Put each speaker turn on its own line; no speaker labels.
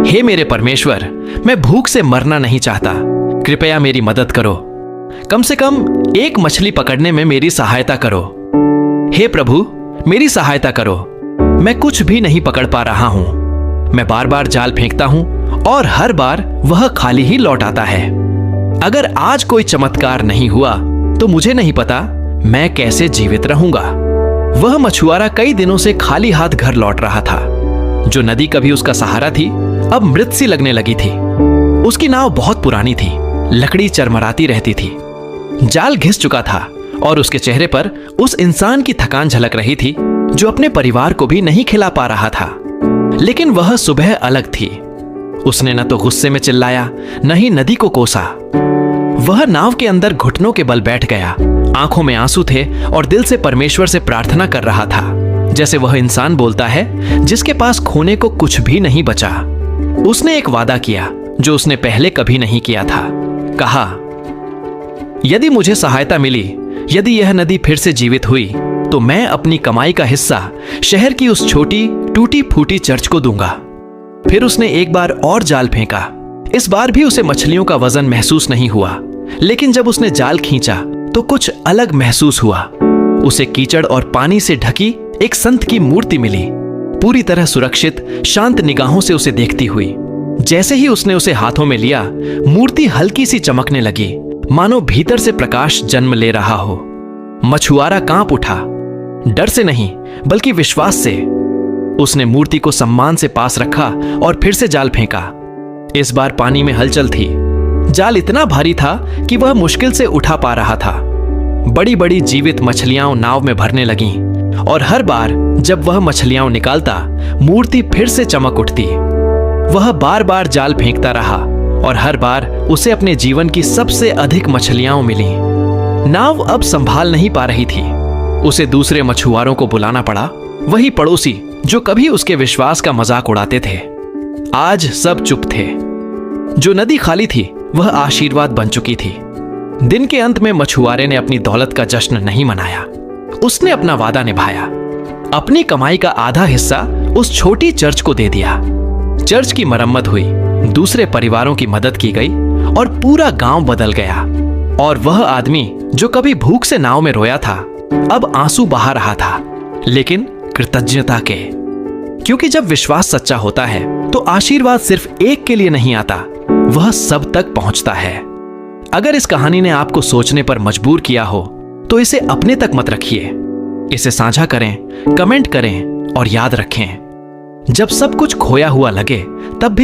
हे मेरे परमेश्वर, मैं भूख से मरना नहीं चाहता, कृपया मेरी मदद करो। कम से कम एक मछली पकड़ने में मेरी सहायता करो। हे प्रभु, मेरी सहायता करो। मैं कुछ भी नहीं पकड़ पा रहा हूं। मैं बार बार जाल फेंकता हूं और हर बार वह खाली ही लौट आता है। अगर आज कोई चमत्कार नहीं हुआ तो मुझे नहीं पता मैं कैसे जीवित रहूंगा। वह मछुआरा कई दिनों से खाली हाथ घर लौट रहा था। जो नदी कभी उसका सहारा थी, अब मृत सी लगने लगी थी। उसकी नाव बहुत पुरानी थी, लकड़ी चरमराती रहती थी, जाल घिस चुका था और उसके चेहरे पर उस इंसान की थकान झलक रही थी जो अपने परिवार को भी नहीं खिला पा रहा था। लेकिन वह सुबह अलग थी। उसने न तो गुस्से में चिल्लाया, न ही नदी को कोसा। वह नाव के अंदर घुटनों के बल बैठ गया। आंखों में आंसू थे और दिल से परमेश्वर से प्रार्थना कर रहा था, जैसे वह इंसान बोलता है जिसके पास खोने को कुछ भी नहीं बचा। उसने एक वादा किया जो उसने पहले कभी नहीं किया था। कहा, यदि मुझे सहायता मिली, यदि यह नदी फिर से जीवित हुई, तो मैं अपनी कमाई का हिस्सा शहर की उस छोटी टूटी फूटी चर्च को दूंगा। फिर उसने एक बार और जाल फेंका। इस बार भी उसे मछलियों का वजन महसूस नहीं हुआ, लेकिन जब उसने जाल खींचा तो कुछ अलग महसूस हुआ। उसे कीचड़ और पानी से ढकी एक संत की मूर्ति मिली, पूरी तरह सुरक्षित, शांत निगाहों से उसे देखती हुई। जैसे ही उसने उसे हाथों में लिया, मूर्ति हल्की सी चमकने लगी, मानो भीतर से प्रकाश जन्म ले रहा हो। मछुआरा कांप उठा, डर से नहीं बल्कि विश्वास से। उसने मूर्ति को सम्मान से पास रखा और फिर से जाल फेंका। इस बार पानी में हलचल थी। जाल इतना भारी था कि वह मुश्किल से उठा पा रहा था। बड़ी बड़ी जीवित मछलियां नाव में भरने लगीं और हर बार जब वह मछलियां निकालता, मूर्ति फिर से चमक उठती। वह बार बार जाल फेंकता रहा और हर बार उसे अपने जीवन की सबसे अधिक मछलियां मिली। नाव अब संभाल नहीं पा रही थी। उसे दूसरे मछुआरों को बुलाना पड़ा, वही पड़ोसी जो कभी उसके विश्वास का मजाक उड़ाते थे। आज सब चुप थे। जो नदी खाली थी वह आशीर्वाद बन चुकी थी। दिन के अंत में मछुआरे ने अपनी दौलत का जश्न नहीं मनाया। उसने अपना वादा निभाया। अपनी कमाई का आधा हिस्सा उस छोटी चर्च को दे दिया। चर्च की मरम्मत हुई, दूसरे परिवारों की मदद की गई और पूरा गांव बदल गया। और वह आदमी जो कभी भूख से नाव में रोया था, अब आंसू बहा रहा था, लेकिन कृतज्ञता के। क्योंकि जब विश्वास सच्चा होता है तो आशीर्वाद सिर्फ एक के लिए नहीं आता, वह सब तक पहुंचता है। अगर इस कहानी ने आपको सोचने पर मजबूर किया हो तो इसे अपने तक मत रखिए। इसे साझा करें, कमेंट करें और याद रखें, जब सब कुछ खोया हुआ लगे तब भी